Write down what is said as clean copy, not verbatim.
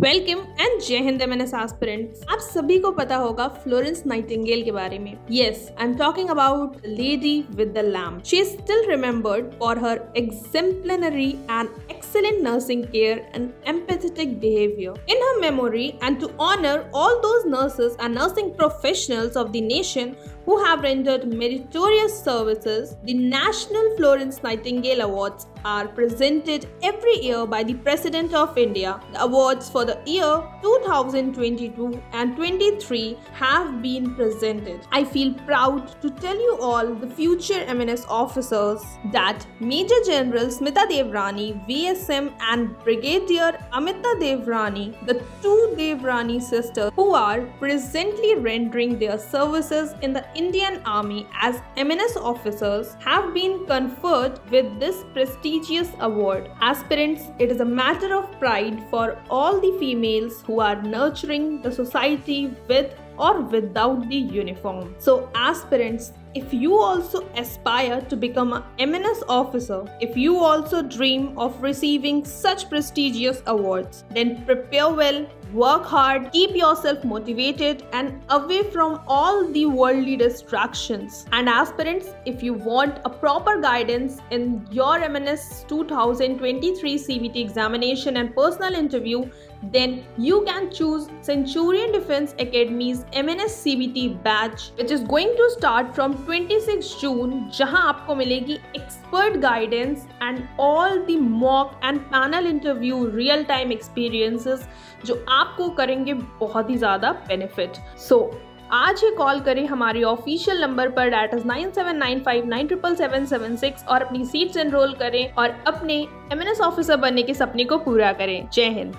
Welcome and जय Hind MNS aspirants. आप सभी को पता होगा फ्लोरेंस नाइटिंगेल के बारे में। Yes, I am talking about the lady with the lamp. She is still remembered for her exemplary and excellent nursing care and empathetic behavior. In her memory and to honor all those nurses and nursing professionals of the nation who have rendered meritorious services, the National Florence Nightingale Awards are presented every year by the President of India. The awards for the year 2022 and 23 have been presented. I feel proud to tell you all, the future MNS officers, that Major General SmitaDevrani, VSM and Brigadier AmitaDevrani, the two Devrani sisters who are presently rendering their services in the Indian Army as MNS officers, have been conferred with this prestigious award. Aspirants, it is a matter of pride for all the females who are nurturing the society with or without the uniform. So aspirants, if you also aspire to become an MNS officer, if you also dream of receiving such prestigious awards, then prepare well, work hard, keep yourself motivated and away from all the worldly distractions. And aspirants, if you want a proper guidance in your MNS 2023 CVT examination and personal interview, then you can choose Centurion Defense Academy's MNS CVT batch, which is going to start from 26 June, जहां आपको मिलेगी expert guidance and all the mock and panel interview real time experiences जो आपको करेंगे बहुत ही ज़्यादा benefit. सो आज ही call करें हमारे ऑफिशियल नंबर पर, डेट इज 9795977776 और अपनी सीट्स एनरोल करें और अपने MNS ऑफिसर बनने के सपने को पूरा करें। जय हिंद।